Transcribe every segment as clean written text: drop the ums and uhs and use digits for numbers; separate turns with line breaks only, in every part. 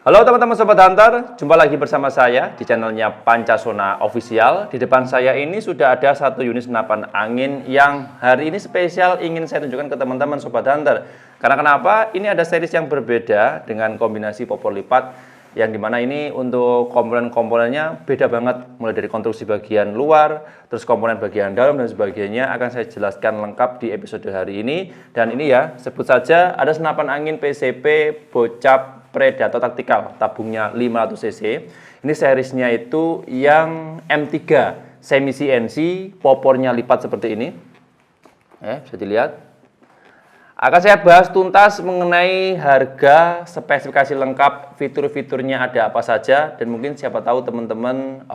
Halo teman-teman Sobat Hunter, jumpa lagi bersama saya di channelnya Pancasona Official. Di depan saya ini sudah ada satu unit senapan angin yang hari ini spesial ingin saya tunjukkan ke teman-teman Sobat Hunter. Karena kenapa? Ini ada series yang berbeda dengan kombinasi popor lipat, yang dimana ini untuk komponen-komponennya beda banget. Mulai dari konstruksi bagian luar, terus komponen bagian dalam dan sebagainya akan saya jelaskan lengkap di episode hari ini. Dan ini ya, sebut saja ada senapan angin PCP Bocap Predator Tactical, tabungnya 500 cc. Ini seriesnya itu yang M3 semi CNC, popornya lipat seperti ini. Bisa dilihat. Akan saya bahas tuntas mengenai harga, spesifikasi lengkap, fitur-fiturnya ada apa saja, dan mungkin siapa tahu teman-teman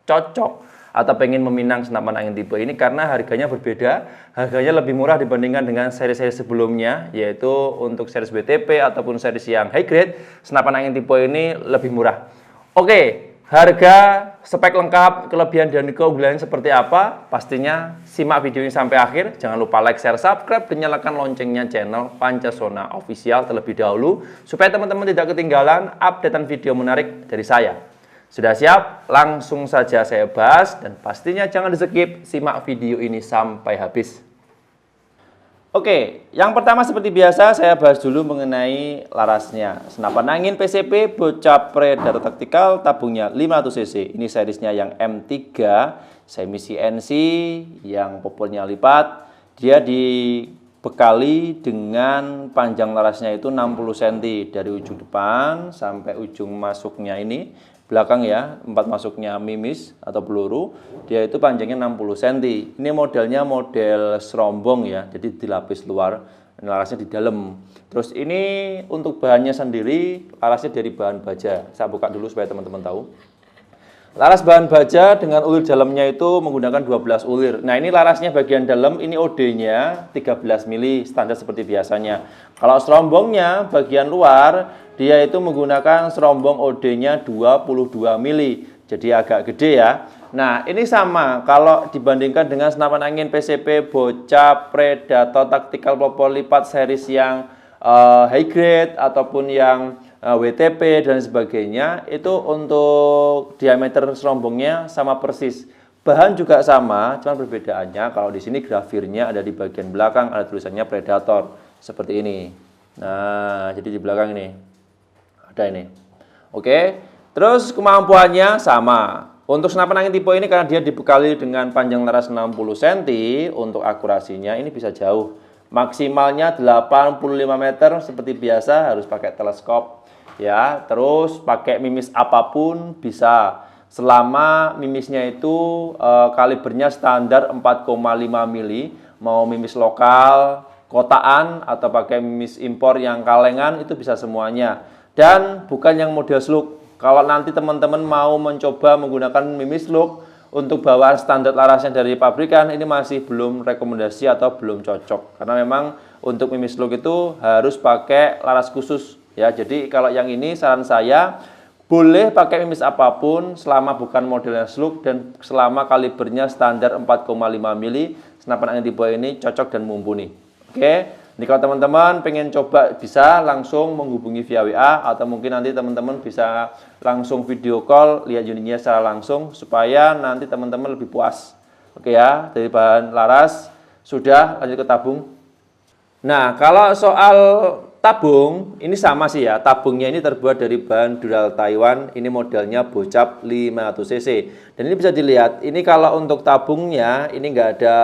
cocok atau pengen meminang senapan angin tipe ini karena harganya berbeda. Harganya lebih murah dibandingkan dengan seri-seri sebelumnya, yaitu untuk series BTP ataupun series yang high grade, senapan angin tipe ini lebih murah. Oke, harga, spek lengkap, kelebihan dan keunggulan seperti apa? Pastinya simak video ini sampai akhir. Jangan lupa like, share, subscribe, dan nyalakan loncengnya channel Pancasona Official terlebih dahulu supaya teman-teman tidak ketinggalan updatean video menarik dari saya. Sudah siap? Langsung saja saya bahas dan pastinya jangan di-skip, simak video ini sampai habis. Oke, yang pertama seperti biasa saya bahas dulu mengenai larasnya. Senapan angin PCP Bocap Predator Tactical, tabungnya 500 cc. Ini seriesnya yang M3 semi CNC yang popornya lipat. Dia dibekali dengan panjang larasnya itu 60 cm dari ujung depan sampai ujung masuknya ini. Belakang ya, 4 masuknya mimis atau peluru, dia itu panjangnya 60 cm. Ini modelnya model serombong ya, jadi dilapis luar, larasnya di dalam. Terus ini untuk bahannya sendiri, larasnya dari bahan baja. Saya buka dulu supaya teman-teman tahu. Laras bahan baja dengan ulir dalamnya itu menggunakan 12 ulir. Nah ini larasnya bagian dalam, ini OD-nya 13 mili, standar seperti biasanya. Kalau serombongnya bagian luar, dia itu menggunakan serombong OD-nya 22 mili, jadi agak gede ya. Nah ini sama kalau dibandingkan dengan senapan angin PCP Bocap Predator Tactical popor lipat series yang high grade ataupun yang WTP dan sebagainya, itu untuk diameter serombongnya sama persis. Bahan juga sama, cuma perbedaannya kalau di sini grafirnya ada di bagian belakang, ada tulisannya Predator seperti ini. Nah jadi di belakang ini ada ini. Oke, terus kemampuannya sama. Untuk senapan angin tipe ini karena dia dibekali dengan panjang laras 60 cm, untuk akurasinya ini bisa jauh. Maksimalnya 85 meter seperti biasa, harus pakai teleskop ya. Terus pakai mimis apapun bisa. Selama mimisnya itu kalibernya standar 4,5 mili, mau mimis lokal, kotaan atau pakai mimis impor yang kalengan itu bisa semuanya. Dan bukan yang model slug. Kalau nanti teman-teman mau mencoba menggunakan mimis slug untuk bawaan standar larasnya dari pabrikan, ini masih belum rekomendasi atau belum cocok. Karena memang untuk mimis slug itu harus pakai laras khusus ya. Jadi kalau yang ini saran saya boleh pakai mimis apapun selama bukan modelnya slug dan selama kalibernya standar 4,5 mili, senapan angin tipe ini cocok dan mumpuni. Oke. Ini kalau teman-teman pengen coba bisa langsung menghubungi via WA atau mungkin nanti teman-teman bisa langsung video call lihat unitnya secara langsung supaya nanti teman-teman lebih puas. Oke ya, dari bahan laras sudah, lanjut ke tabung. Nah, kalau soal tabung ini sama sih ya. Tabungnya ini terbuat dari bahan dural Taiwan. Ini modelnya Bocap 500 cc. Dan ini bisa dilihat. Ini kalau untuk tabungnya ini enggak ada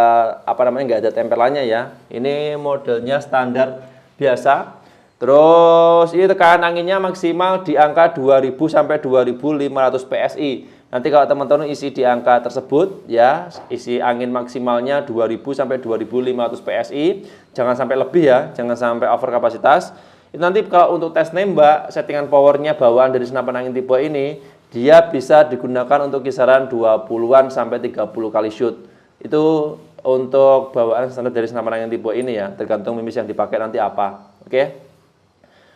enggak ada tempelannya ya. Ini modelnya standar biasa. Terus ini tekanan anginnya maksimal di angka 2000 sampai 2500 PSI. Nanti kalau teman-teman isi di angka tersebut ya, isi angin maksimalnya 2000 sampai 2500 PSI, jangan sampai lebih ya, jangan sampai over kapasitas. Itu nanti kalau untuk tes nembak, settingan powernya bawaan dari senapan angin tipe ini, dia bisa digunakan untuk kisaran 20-an sampai 30 kali shoot. Itu untuk bawaan standar dari senapan angin tipe ini ya, tergantung mimis yang dipakai nanti apa. Oke.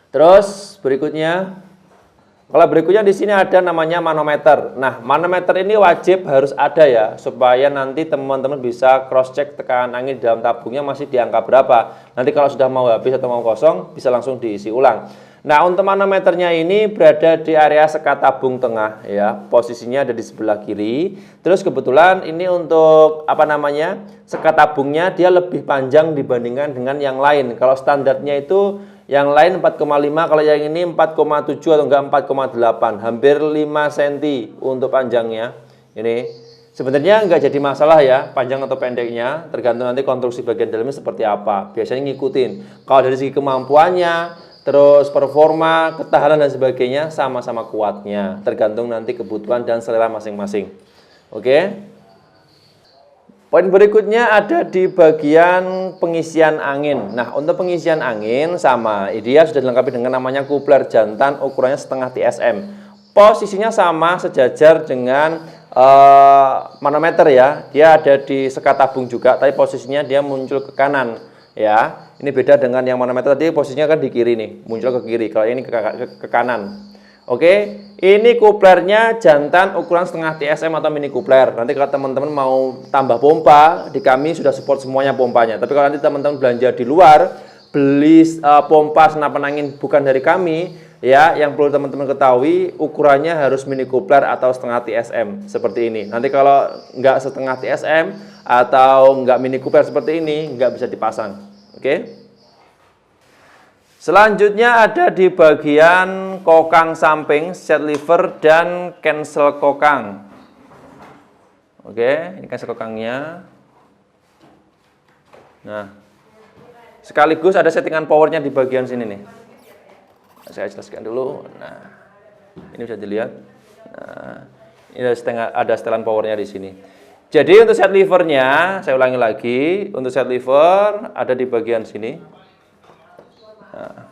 Terus berikutnya, kalau berikutnya di sini ada namanya manometer. Nah, manometer ini wajib harus ada ya, supaya nanti teman-teman bisa cross check tekanan angin di dalam tabungnya masih di angka berapa. Nanti kalau sudah mau habis atau mau kosong, bisa langsung diisi ulang. Nah, untuk manometernya ini berada di area sekat tabung tengah ya. Posisinya ada di sebelah kiri. Terus kebetulan ini untuk sekat tabungnya dia lebih panjang dibandingkan dengan yang lain. Kalau standarnya itu yang lain 4,5, kalau yang ini 4,7 atau enggak 4,8, hampir 5 cm untuk panjangnya. Ini sebenarnya enggak jadi masalah ya, panjang atau pendeknya, tergantung nanti konstruksi bagian dalamnya seperti apa. Biasanya ngikutin. Kalau dari segi kemampuannya, terus performa, ketahanan dan sebagainya sama-sama kuatnya, tergantung nanti kebutuhan dan selera masing-masing. Oke. Poin berikutnya ada di bagian pengisian angin. Nah, untuk pengisian angin sama, dia sudah dilengkapi dengan namanya kupler jantan ukurannya setengah TSM. Posisinya sama sejajar dengan manometer ya. Dia ada di sekat tabung juga, tapi posisinya dia muncul ke kanan ya. Ini beda dengan yang manometer tadi, posisinya kan di kiri nih, muncul ke kiri. Kalau ini ke kanan. Oke, ini kuplernya jantan ukuran setengah TSM atau mini kupler. Nanti kalau teman-teman mau tambah pompa, di kami sudah support semuanya pompanya. Tapi kalau nanti teman-teman belanja di luar, beli pompa senapan angin bukan dari kami, ya, yang perlu teman-teman ketahui, ukurannya harus mini kupler atau setengah TSM seperti ini. Nanti kalau nggak setengah TSM atau nggak mini kupler seperti ini, nggak bisa dipasang. Oke? Selanjutnya ada di bagian kokang samping, set lever, dan cancel kokang. Oke, ini cancel kokangnya. Nah, sekaligus ada settingan powernya di bagian sini nih. Saya jelaskan dulu. Nah, ini bisa dilihat. Nah, ini ada setelan powernya di sini. Jadi untuk set levernya, saya ulangi lagi. Untuk set lever ada di bagian sini. Nah,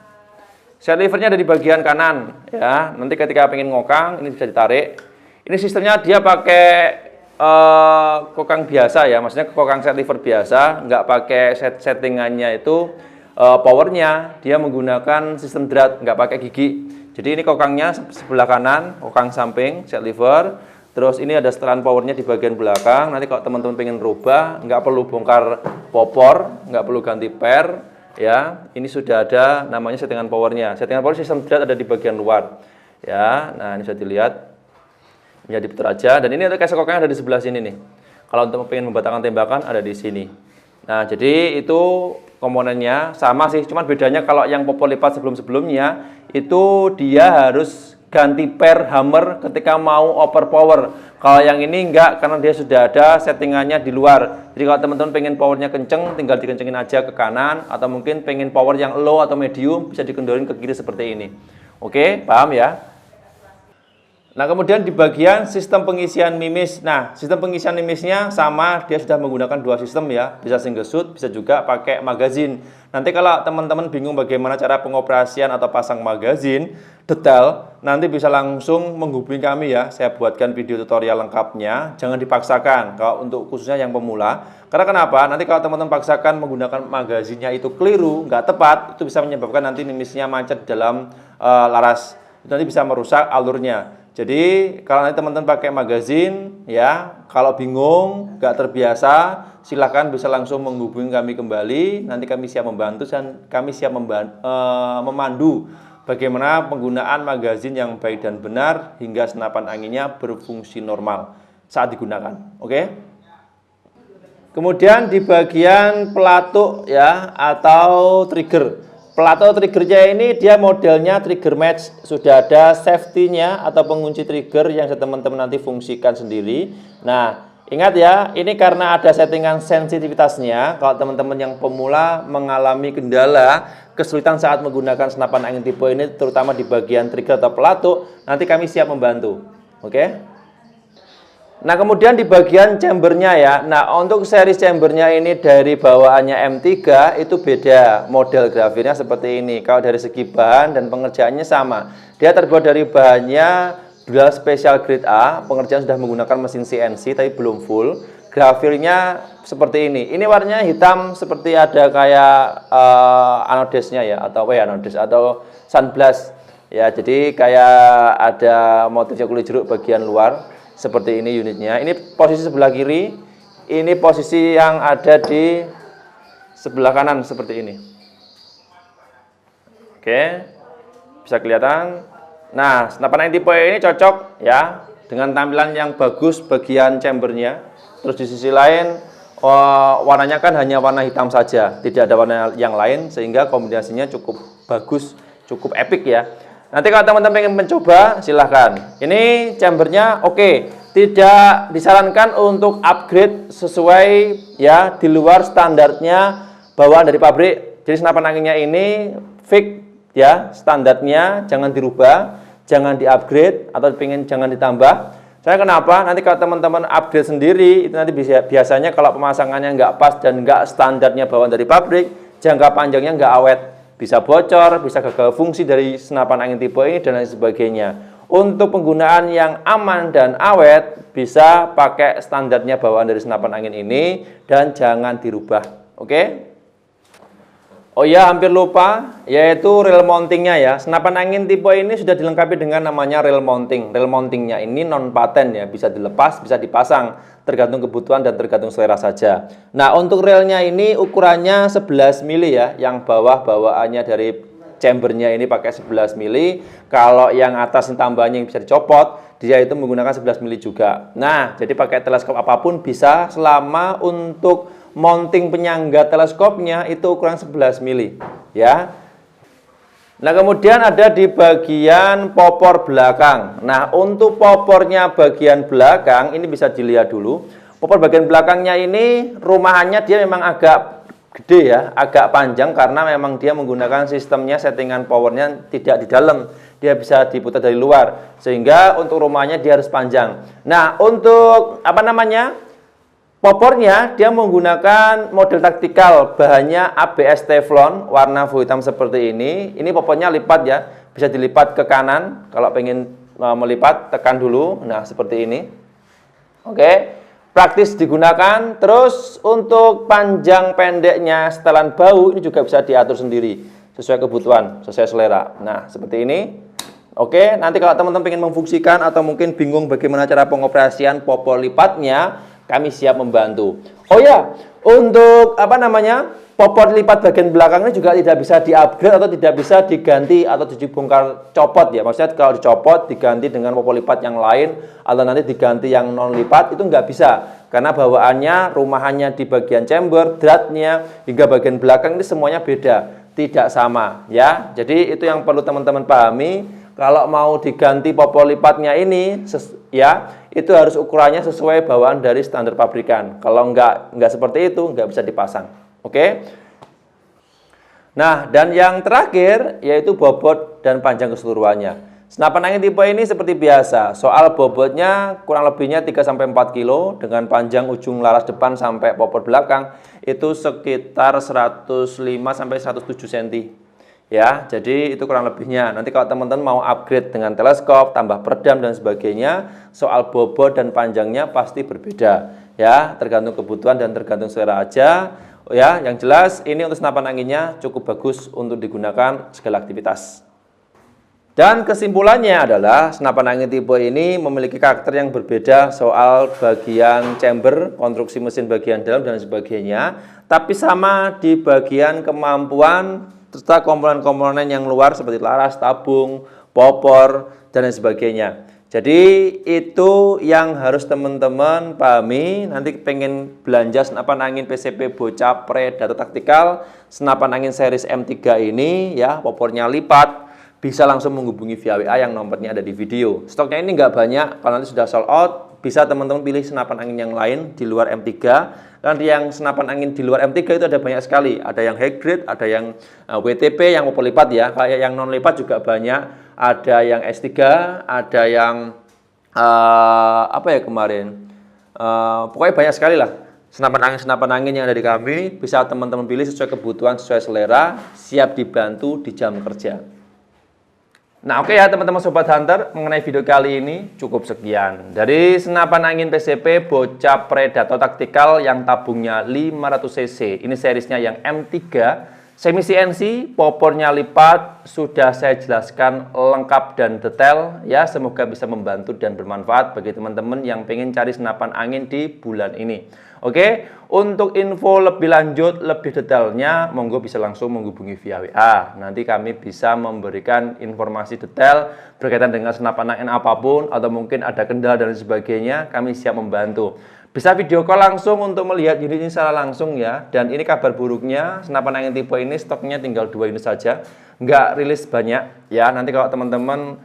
set levernya ada di bagian kanan ya. Nanti ketika pengen ngokang ini bisa ditarik. Ini sistemnya dia pakai kokang biasa ya, maksudnya kokang set lever biasa, nggak pakai settingannya itu powernya. Dia menggunakan sistem drat, nggak pakai gigi. Jadi ini kokangnya sebelah kanan, kokang samping set lever. Terus ini ada setelan powernya di bagian belakang. Nanti kalau teman-teman pengen rubah, nggak perlu bongkar popor, nggak perlu ganti per. Ya, ini sudah ada namanya settingan powernya. Settingan power sistem drat ada di bagian luar. Ya, nah ini bisa dilihat. Menjadi putar aja. Dan ini ada cancel kokangnya ada di sebelah sini nih. Kalau untuk pengen membatalkan tembakan ada di sini. Nah, jadi itu komponennya sama sih. Cuman bedanya kalau yang popor lipat sebelum-sebelumnya itu dia harus ganti per hammer ketika mau overpower. Kalau yang ini enggak, karena dia sudah ada settingannya di luar. Jadi kalau teman-teman pengen powernya kenceng, tinggal dikencengin aja ke kanan. Atau mungkin pengen power yang low atau medium, bisa dikendorin ke kiri seperti ini. Oke, paham ya? Nah, kemudian di bagian sistem pengisian mimis. Nah, sistem pengisian mimisnya sama, dia sudah menggunakan dua sistem ya. Bisa single shoot, bisa juga pakai magazin. Nanti kalau teman-teman bingung bagaimana cara pengoperasian atau pasang magazin detail, nanti bisa langsung menghubungi kami ya. Saya buatkan video tutorial lengkapnya. Jangan dipaksakan kalau untuk khususnya yang pemula. Karena kenapa? Nanti kalau teman-teman paksakan menggunakan magazinnya itu keliru, nggak tepat, itu bisa menyebabkan nanti mimisnya macet dalam laras. Itu nanti bisa merusak alurnya. Jadi kalau nanti teman-teman pakai magazin ya, kalau bingung, nggak terbiasa, silahkan bisa langsung menghubungi kami kembali. Nanti kami siap membantu dan kami siap memandu bagaimana penggunaan magazin yang baik dan benar hingga senapan anginnya berfungsi normal saat digunakan. Oke? Kemudian di bagian pelatuk ya atau trigger. Pelatuk triggernya ini dia modelnya trigger match, sudah ada safety-nya atau pengunci trigger yang teman-teman nanti fungsikan sendiri. Nah, ingat ya, ini karena ada settingan sensitivitasnya. Kalau teman-teman yang pemula mengalami kendala, kesulitan saat menggunakan senapan angin tipe ini, terutama di bagian trigger atau pelatuk, nanti kami siap membantu. Oke? Nah, kemudian di bagian chambernya ya. Nah, untuk seri chambernya ini dari bawaannya M3 itu beda. Model grafirnya seperti ini. Kalau dari segi bahan dan pengerjaannya sama. Dia terbuat dari bahannya dual special grade A. Pengerjaan sudah menggunakan mesin CNC tapi belum full. Grafirnya seperti ini. Ini warnanya hitam seperti ada kayak anodesnya ya, atau anodes atau sunblast. Ya, jadi kayak ada motifnya kulit jeruk bagian luar. Seperti ini unitnya. Ini posisi sebelah kiri. Ini posisi yang ada di sebelah kanan seperti ini. Oke. bisa kelihatan. Nah, senapan angin tipe E ini cocok ya dengan tampilan yang bagus bagian chambernya. Terus di sisi lain warnanya kan hanya warna hitam saja, tidak ada warna yang lain, sehingga kombinasinya cukup bagus, cukup epic ya. Nanti kalau teman-teman pengen mencoba, silahkan. Ini chambernya oke, tidak disarankan untuk upgrade sesuai ya di luar standarnya bawaan dari pabrik. Jadi senapan anginnya ini fix ya, standarnya jangan dirubah, jangan di-upgrade atau jangan ditambah. Saya kenapa? Nanti kalau teman-teman upgrade sendiri, itu nanti biasanya kalau pemasangannya nggak pas dan nggak standarnya bawaan dari pabrik, jangka panjangnya nggak awet. Bisa bocor, bisa gagal fungsi dari senapan angin tipe ini, dan lain sebagainya. Untuk penggunaan yang aman dan awet, bisa pakai standarnya bawaan dari senapan angin ini, dan jangan dirubah. Oke? Oh ya, hampir lupa, yaitu reel mountingnya ya. Senapan angin tipe ini sudah dilengkapi dengan namanya reel mounting. Reel mountingnya ini non paten ya, bisa dilepas, bisa dipasang, tergantung kebutuhan dan tergantung selera saja. Nah, untuk reelnya ini ukurannya 11 mili ya, yang bawah bawaannya dari chambernya ini pakai 11 mili. Kalau yang atas tambahnya yang bisa dicopot, dia itu menggunakan 11 mili juga. Nah, jadi pakai teleskop apapun bisa, selama untuk mounting penyangga teleskopnya itu ukuran 11 mili ya. Nah, kemudian ada di bagian popor belakang. Nah, untuk popornya bagian belakang ini bisa dilihat dulu. Popor bagian belakangnya ini rumahannya dia memang agak gede ya, agak panjang karena memang dia menggunakan sistemnya settingan powernya tidak di dalam, dia bisa diputar dari luar, sehingga untuk rumahnya dia harus panjang. Nah, untuk apa namanya, popornya dia menggunakan model taktikal, bahannya ABS Teflon, warna full hitam seperti ini. Ini popornya lipat ya, bisa dilipat ke kanan. Kalau pengen melipat, tekan dulu. Nah, seperti ini. Oke, praktis digunakan. Terus untuk panjang pendeknya setelan bahu ini juga bisa diatur sendiri sesuai kebutuhan, sesuai selera. Nah, seperti ini. Oke, nanti kalau teman-teman pengen memfungsikan atau mungkin bingung bagaimana cara pengoperasian popor lipatnya, kami siap membantu. Oh ya, untuk apa namanya, popor lipat bagian belakang ini juga tidak bisa di-upgrade atau tidak bisa diganti atau dibongkar copot ya. Maksudnya kalau dicopot diganti dengan popor lipat yang lain atau nanti diganti yang non lipat, itu nggak bisa. Karena bawaannya, rumahannya di bagian chamber, dratnya hingga bagian belakang ini semuanya beda, tidak sama ya. Jadi itu yang perlu teman-teman pahami. Kalau mau diganti popor lipatnya ini ya, itu harus ukurannya sesuai bawaan dari standar pabrikan. Kalau nggak seperti itu, nggak bisa dipasang. Oke? Nah, dan yang terakhir yaitu bobot dan panjang keseluruhannya. Senapan angin tipe ini seperti biasa. Soal bobotnya kurang lebihnya 3-4 kilo dengan panjang ujung laras depan sampai popor belakang itu sekitar 105-107 cm. Ya, jadi itu kurang lebihnya. Nanti kalau teman-teman mau upgrade dengan teleskop, tambah peredam dan sebagainya, soal bobot dan panjangnya pasti berbeda. Ya, tergantung kebutuhan dan tergantung selera aja. Ya, yang jelas ini untuk senapan anginnya cukup bagus untuk digunakan segala aktivitas. Dan kesimpulannya adalah senapan angin tipe ini memiliki karakter yang berbeda soal bagian chamber, konstruksi mesin bagian dalam dan sebagainya, tapi sama di bagian kemampuan serta komponen-komponen yang luar seperti laras, tabung, popor, dan lain sebagainya. Jadi itu yang harus teman-teman pahami. Nanti pengen belanja senapan angin PCP Bocah Predator Taktikal, senapan angin series M3 ini ya, popornya lipat, bisa langsung menghubungi via WA yang nomornya ada di video. Stoknya ini nggak banyak, kalau nanti sudah sold out, bisa teman-teman pilih senapan angin yang lain di luar M3. Dan yang senapan angin di luar M3 itu ada banyak sekali. Ada yang high grade, ada yang WTP, yang popor lipat ya. Kayak yang non lipat juga banyak. Ada yang S3, ada yang apa ya kemarin. Pokoknya banyak sekali lah. Senapan angin yang ada di kami. Bisa teman-teman pilih sesuai kebutuhan, sesuai selera. Siap dibantu di jam kerja. Nah, oke ya teman-teman Sobat Hunter, mengenai video kali ini cukup sekian. Dari senapan angin PCP Bocah Predator Taktikal yang tabungnya 500 cc. Ini seriesnya yang M3 Semi CNC, popornya lipat, sudah saya jelaskan lengkap dan detail ya. Semoga bisa membantu dan bermanfaat bagi teman-teman yang pengen cari senapan angin di bulan ini. Oke, untuk info lebih lanjut, lebih detailnya, monggo bisa langsung menghubungi via WA. Nanti kami bisa memberikan informasi detail berkaitan dengan senapan angin apapun, atau mungkin ada kendala dan sebagainya, kami siap membantu. Bisa video call langsung untuk melihat unit ini secara langsung ya. Dan ini kabar buruknya, senapan angin tipe ini stoknya tinggal 2 unit saja, nggak rilis banyak ya. Nanti kalau teman-teman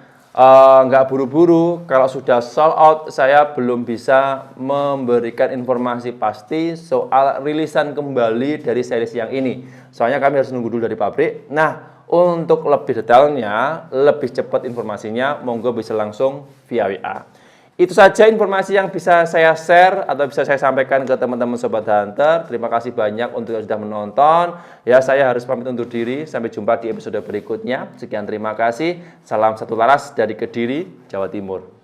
nggak buru-buru, kalau sudah sold out, saya belum bisa memberikan informasi pasti soal rilisan kembali dari series yang ini. Soalnya kami harus nunggu dulu dari pabrik. Nah, untuk lebih detailnya, lebih cepat informasinya, monggo bisa langsung via WA. Itu saja informasi yang bisa saya share atau bisa saya sampaikan ke teman-teman Sobat Hunter. Terima kasih banyak untuk yang sudah menonton. Ya, saya harus pamit undur diri. Sampai jumpa di episode berikutnya. Sekian, terima kasih. Salam satu laras dari Kediri, Jawa Timur.